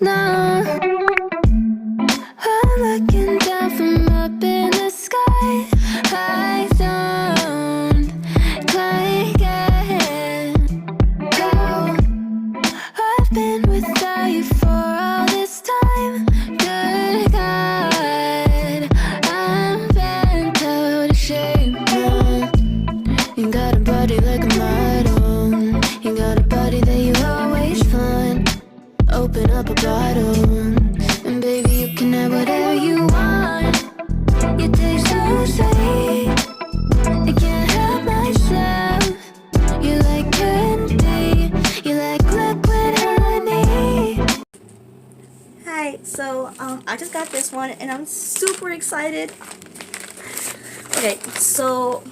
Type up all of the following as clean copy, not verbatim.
No, I'm looking down from up in the sky. I don't like it. Oh, I've been without you for all this time. Good God, I'm bent out of shape. You got a body like a model. You got a body that you always find. Open up a bottle, and baby, you can have whatever you want. You taste so sweet, I can't help myself. You like candy, you like liquid honey. Hi, so I just got this one and I'm super excited. Okay, so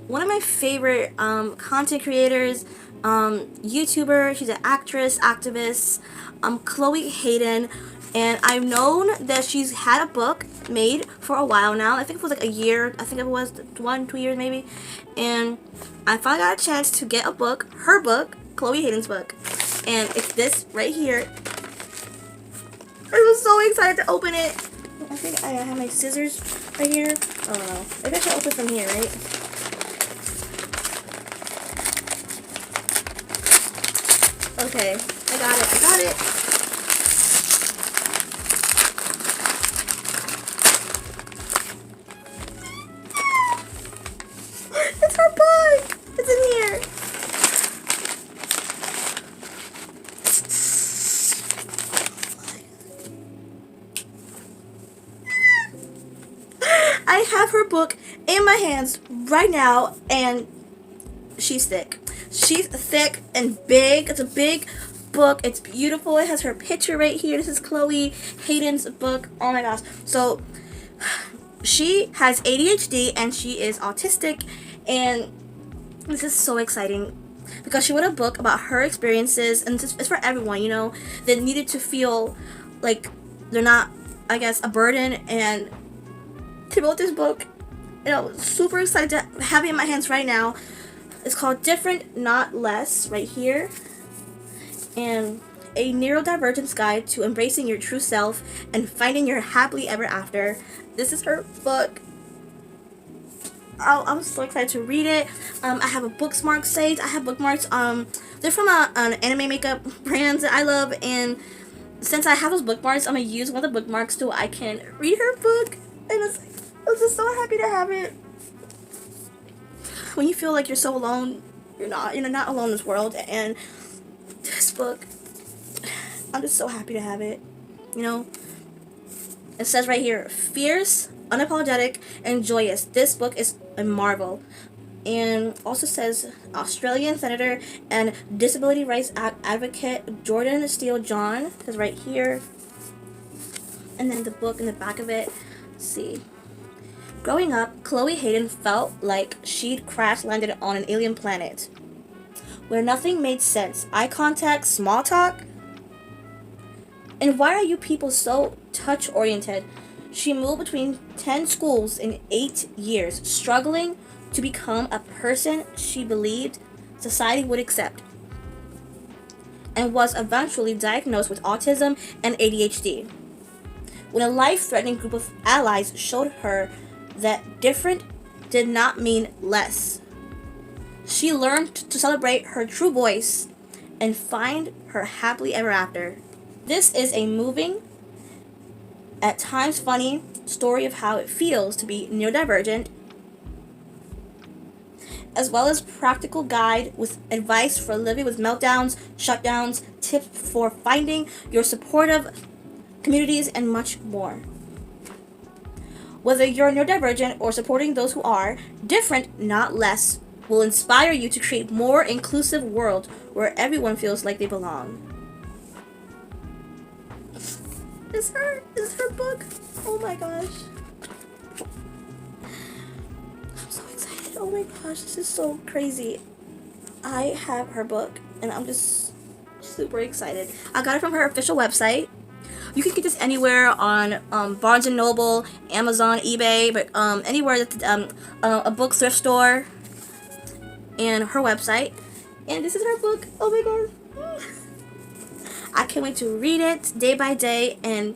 one of my favorite content creators, YouTuber, she's an actress, activist, Chloe Hayden, and I've known that she's had a book made for a while now. I think it was like a year, I think it was 2 years maybe, and I finally got a chance to get a book, her book, Chloe Hayden's book, and it's this right here. I was so excited to open it. I think I have my scissors right here. Oh, maybe I should open from here, right? Okay, I got it. It's her book! It's in here! I have her book in my hands right now, and she's thick. She's thick and big. It's a big book. It's beautiful. It has her picture right here. This is Chloe Hayden's book. Oh my gosh. So she has ADHD and she is autistic, and this is so exciting because she wrote a book about her experiences, and it's for everyone, you know, that needed to feel like they're not, I guess, a burden. And she wrote this book, and I'm super excited to have it in my hands right now. It's called Different, Not Less, right here. And a Neurodivergent Guide to Embracing Your True Self and Finding Your Happily Ever After. This is her book. I'm so excited to read it. I have a bookmark saved. I have bookmarks. They're from an anime makeup brand that I love. And since I have those bookmarks, I'm going to use one of the bookmarks so I can read her book. And I'm just so happy to have it. When you feel like you're so alone, you're not alone in this world. And this book, I'm just so happy to have it. You know, it says right here, fierce, unapologetic, and joyous. This book is a marvel. And also says Australian Senator and disability rights advocate Jordan Steele John is right here. And then the book in the back of it. Let's see. Growing up, Chloe Hayden felt like she'd crash-landed on an alien planet where nothing made sense. Eye contact, small talk. And why are you people so touch-oriented? She moved between 10 schools in 8 years, struggling to become a person she believed society would accept, and was eventually diagnosed with autism and ADHD. When a life-threatening group of allies showed her that different did not mean less, she learned to celebrate her true voice and find her happily ever after. This is a moving, at times funny, story of how it feels to be neurodivergent, as well as practical guide with advice for living with meltdowns, shutdowns, tips for finding your supportive communities, and much more. Whether you're neurodivergent or supporting those who are, Different, Not Less will inspire you to create more inclusive world where everyone feels like they belong. This is her book. Oh my gosh. I'm so excited. Oh my gosh, this is so crazy. I have her book and I'm just super excited. I got it from her official website. You can get this anywhere on Barnes & Noble, Amazon, eBay, but anywhere that's a book thrift store, and her website. And this is her book. Oh my god. I can't wait to read it day by day, and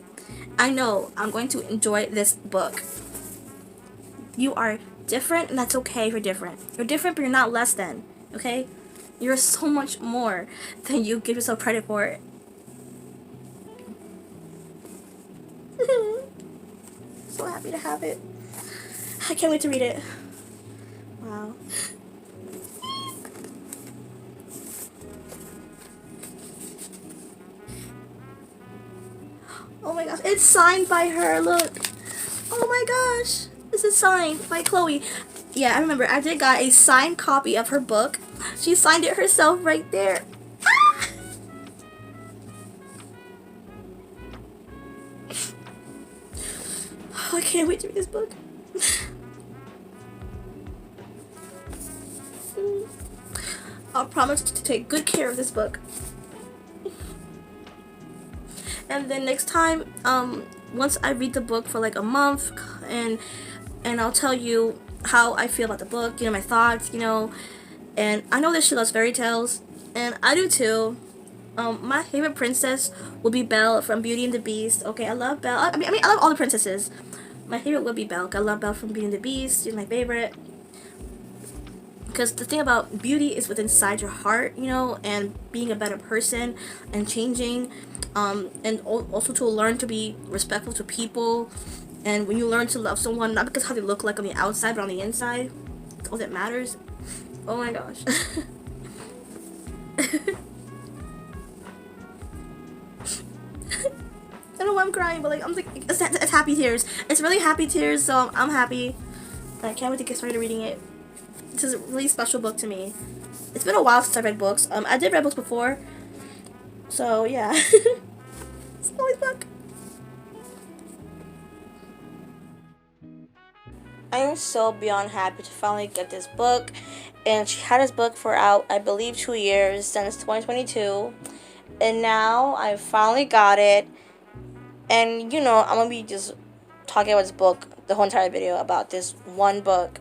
I know I'm going to enjoy this book. You are different, and that's okay if you're different. You're different, but you're not less than, okay? You're so much more than you give yourself credit for. So happy to have it. I can't wait to read it. Wow. Oh my gosh, it's signed by her, look. Oh my gosh, this is signed by Chloe. Yeah, I remember, I did got a signed copy of her book. She signed it herself right there. Ah! Oh, I can't wait to read this book. I'll promise to take good care of this book. And then next time, once I read the book for like a month, and I'll tell you how I feel about the book, my thoughts, and I know that she loves fairy tales, and I do too. My favorite princess will be Belle from Beauty and the Beast. Okay, I love Belle. I mean, I love all the princesses. My favorite would be Belle. I love Belle from Beauty and the Beast. She's my favorite. Because the thing about beauty is within inside your heart, and being a better person and changing, and also to learn to be respectful to people. And when you learn to love someone, not because how they look like on the outside, but on the inside, it's all that matters. Oh my gosh. I don't know why I'm crying, but I'm like, it's happy tears. It's really happy tears, so I'm happy. I can't wait to get started reading it. This is a really special book to me. It's been a while since I read books. I did read books before, so yeah. It's a nice book. I am so beyond happy to finally get this book, and she had this book for I believe 2 years, since 2022, and now I finally got it. And I'm gonna be just talking about this book the whole entire video about this one book.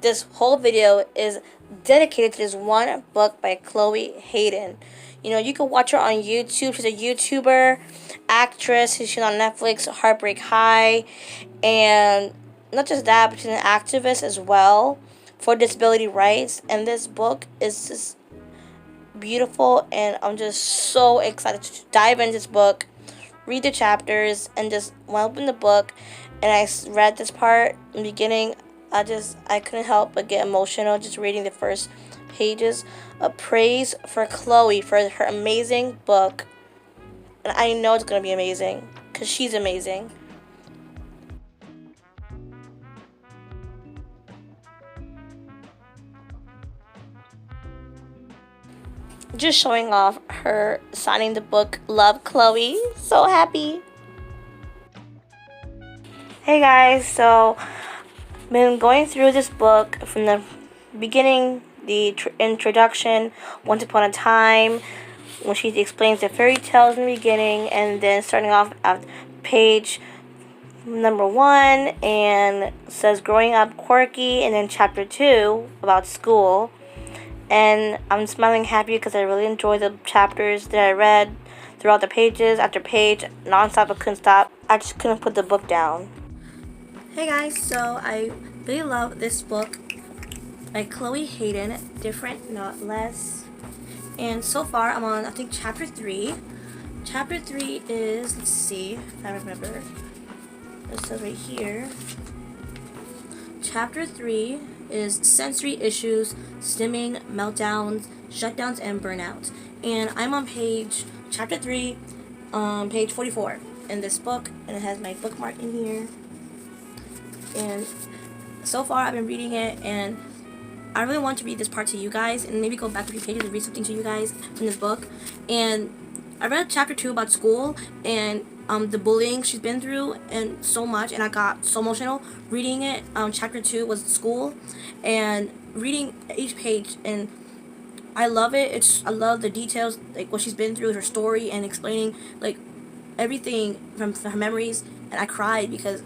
This whole video is dedicated to this one book by Chloe Hayden. You can watch her on YouTube. She's a YouTuber, actress. She's on Netflix, Heartbreak High. And not just that, but she's an activist as well for disability rights. And this book is just beautiful. And I'm just so excited to dive into this book, read the chapters, and just went open the book. And I read this part in the beginning. I couldn't help but get emotional just reading the first pages. A praise for Chloe for her amazing book. And I know it's going to be amazing, because she's amazing. Just showing off her signing the book. Love, Chloe. So happy. Hey guys, so been going through this book from the beginning, the introduction, Once Upon a Time, when she explains the fairy tales in the beginning, and then starting off at page number 1 and says growing up quirky, and then chapter 2 about school. And I'm smiling happy because I really enjoyed the chapters that I read throughout the pages after page, nonstop. I couldn't stop. I just couldn't put the book down. Hey guys, so I really love this book by Chloe Hayden, Different Not Less. And so far I'm on, I think, chapter 3. Chapter 3 is, let's see if I remember. It says right here. Chapter 3 is sensory issues, stimming, meltdowns, shutdowns, and burnout. And I'm on chapter 3, page 44 in this book, and it has my bookmark in here. And so far I've been reading it, and I really want to read this part to you guys, and maybe go back a few pages and read something to you guys from this book. And I read chapter 2 about school and the bullying she's been through, and so much, and I got so emotional reading it. Chapter 2 was school, and reading each page, and I love it. I love the details, like what she's been through, her story, and explaining like everything from her memories. And I cried because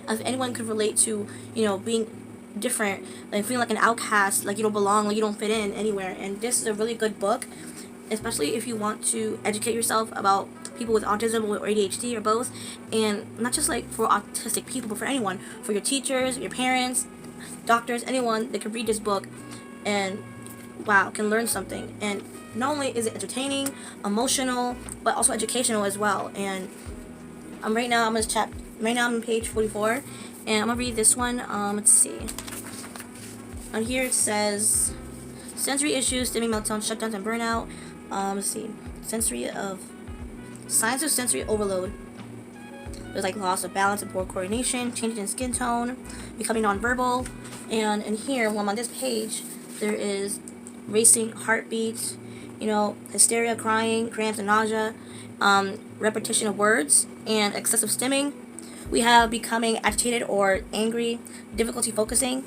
if anyone could relate to, being different, like feeling like an outcast, like you don't belong, like you don't fit in anywhere. And this is a really good book. especially if you want to educate yourself about people with autism or ADHD or both, and not just like for autistic people, but for anyone, for your teachers, your parents, doctors, anyone that can read this book and wow, can learn something. And not only is it entertaining, emotional, but also educational as well. And right now I'm on page 44, and I'm gonna read this one. Let's see. On here it says sensory issues, stimming, meltdown, shutdowns, and burnout. Let's see. Signs of sensory overload. There's like loss of balance and poor coordination, changes in skin tone, becoming nonverbal. And in here, when I'm on this page, there is racing heartbeats, hysteria, crying, cramps, and nausea, repetition of words, and excessive stimming. We have becoming agitated or angry, difficulty focusing.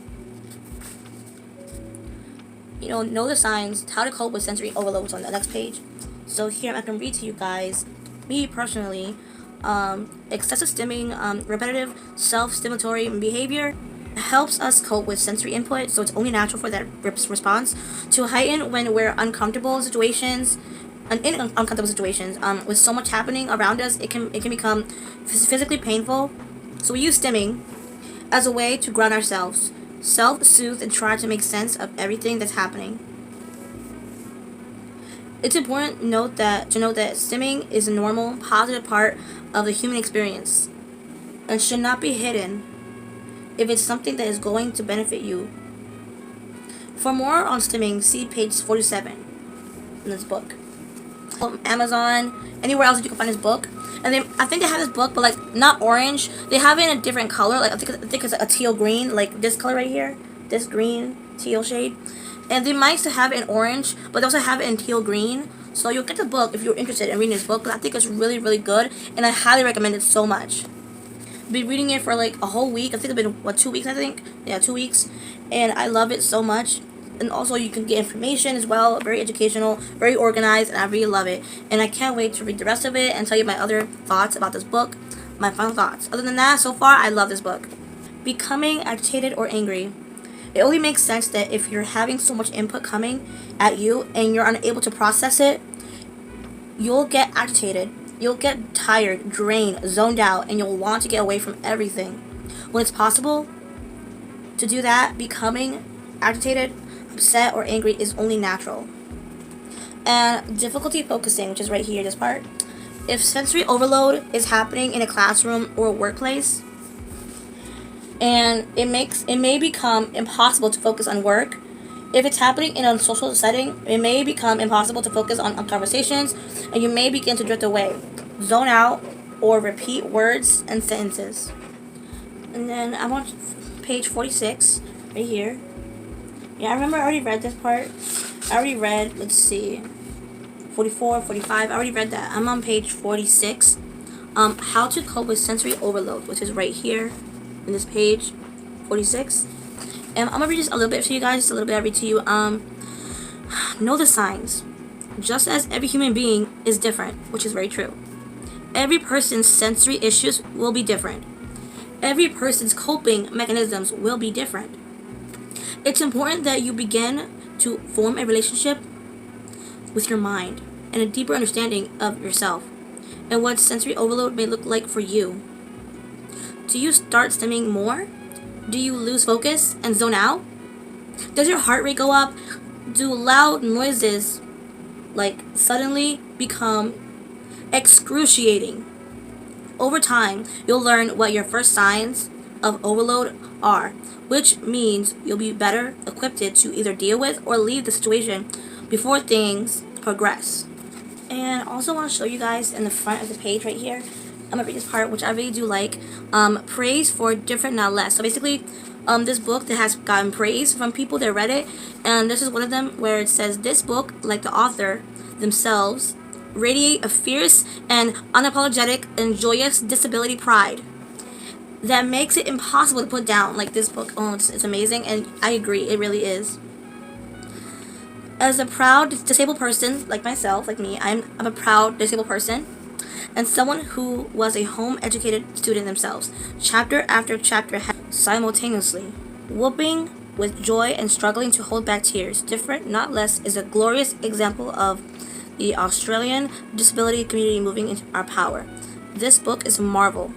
Know the signs, how to cope with sensory overloads on the next page. So here I can read to you guys, me personally, excessive stimming, repetitive self-stimulatory behavior helps us cope with sensory input, so it's only natural for that response to heighten when we're in uncomfortable situations, with so much happening around us. It can become physically painful. So we use stimming as a way to ground ourselves, self-soothe, and try to make sense of everything that's happening. It's important to note that stimming is a normal, positive part of the human experience and should not be hidden if it's something that is going to benefit you. For more on stimming, see page 47 in this book. Amazon, anywhere else that you can find this book. And I think they have this book, but like not orange. They have it in a different color. Like I think it's a teal green, like this color right here, this green teal shade. And they might still have it in orange, but they also have it in teal green. So you'll get the book if you're interested in reading this book. But I think it's really, really good, and I highly recommend it so much. Been reading it for like a whole week. I think it's been 2 weeks. 2 weeks, and I love it so much. And also you can get information as well. Very educational, very organized, and I really love it. And I can't wait to read the rest of it and tell you my other thoughts about this book, my final thoughts. Other than that, so far I love this book. Becoming agitated or angry. It only makes sense that if you're having so much input coming at you and you're unable to process it, you'll get agitated. You'll get tired, drained, zoned out, and you'll want to get away from everything. When it's possible to do that, becoming agitated, upset, or angry is only natural. And difficulty focusing, which is right here, this part. If sensory overload is happening in a classroom or a workplace, and it may become impossible to focus on work. If it's happening in a social setting, it may become impossible to focus on conversations, and you may begin to drift away, zone out, or repeat words and sentences. And then I'm on page 46, right here. Yeah, I remember I already read this part. I already read, let's see, 44, 45. I already read that. I'm on page 46. How to cope with sensory overload, which is right here in this page 46. And I'm gonna read just a little bit to you guys. Just a little bit I read to you. Know the signs. Just as every human being is different, which is very true. Every person's sensory issues will be different. Every person's coping mechanisms will be different. It's important that you begin to form a relationship with your mind and a deeper understanding of yourself and what sensory overload may look like for you. Do you start stimming more? Do you lose focus and zone out? Does your heart rate go up? Do loud noises like suddenly become excruciating? Over time, you'll learn what your first signs of overload are, which means you'll be better equipped to either deal with or leave the situation before things progress. And I also want to show you guys in the front of the page right here, I'm gonna read this part, which I really do like. Praise for different, not less. So basically, this book that has gotten praise from people that read it, and this is one of them where it says, this book, like the author themselves, radiate a fierce and unapologetic and joyous disability pride that makes it impossible to put down. Like this book, it's amazing, and I agree, it really is. As a proud disabled person, like myself, like me, I'm a proud disabled person, and someone who was a home-educated student themselves. Chapter after chapter simultaneously, whooping with joy and struggling to hold back tears. Different, not less, is a glorious example of the Australian disability community moving into our power. This book is a marvel.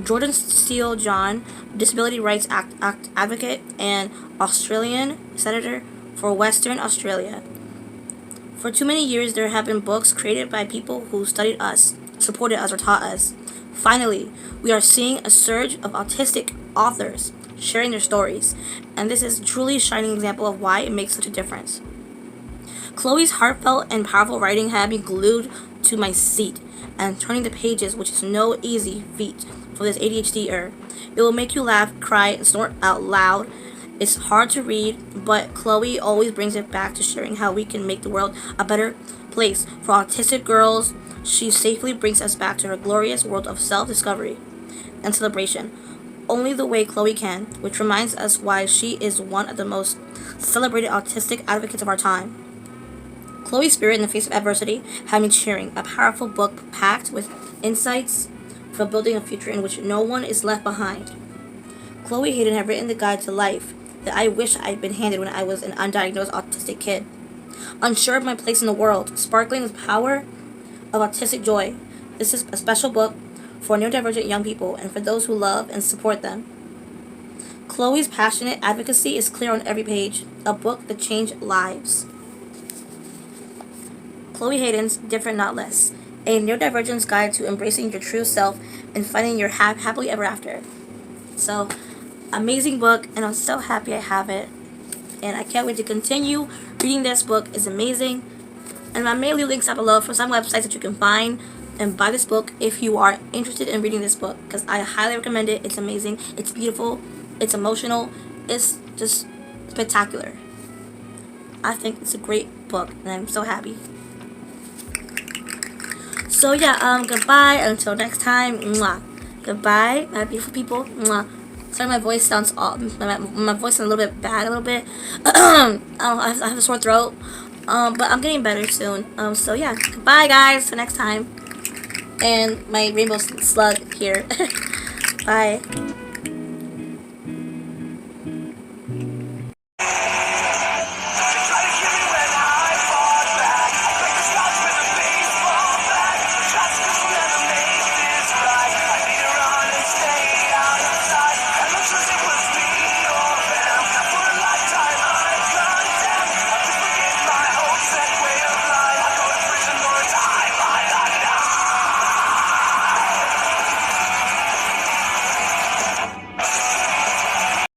Jordan Steele John, disability rights advocate and Australian senator for Western Australia. For too many years, there have been books created by people who studied us, supported us, or taught us. Finally, we are seeing a surge of autistic authors sharing their stories, and this is truly a shining example of why it makes such a difference. Chloe's heartfelt and powerful writing had me glued to my seat and turning the pages, which is no easy feat for this ADHD-er. It will make you laugh, cry, and snort out loud. It's hard to read, but Chloe always brings it back to sharing how we can make the world a better place for autistic girls. She safely brings us back to her glorious world of self-discovery and celebration, only the way Chloe can, which reminds us why she is one of the most celebrated autistic advocates of our time. Chloe's spirit in the face of adversity had me cheering, a powerful book packed with insights for building a future in which no one is left behind. Chloe Hayden had written the guide to life that I wish I'd been handed when I was an undiagnosed autistic kid. Unsure of my place in the world, sparkling with power of autistic joy, this is a special book for neurodivergent young people and for those who love and support them. Chloe's passionate advocacy is clear on every page, a book that changed lives. Chloe Hayden's Different Not Less, a neurodivergent's guide to embracing your true self and finding your happily ever after. So, amazing book, and I'm so happy I have it. And I can't wait to continue reading this book. It's amazing. And I may leave links down below for some websites that you can find and buy this book if you are interested in reading this book, because I highly recommend it. It's amazing. It's beautiful. It's emotional. It's just spectacular. I think it's a great book, and I'm so happy. So yeah, goodbye until next time. Mwah. Goodbye, my beautiful people. Mwah. Sorry, my voice sounds off. My voice is a little bit bad, a little bit. I have a sore throat. But I'm getting better soon. So yeah, goodbye guys. Till next time. And my rainbow slug here. Bye.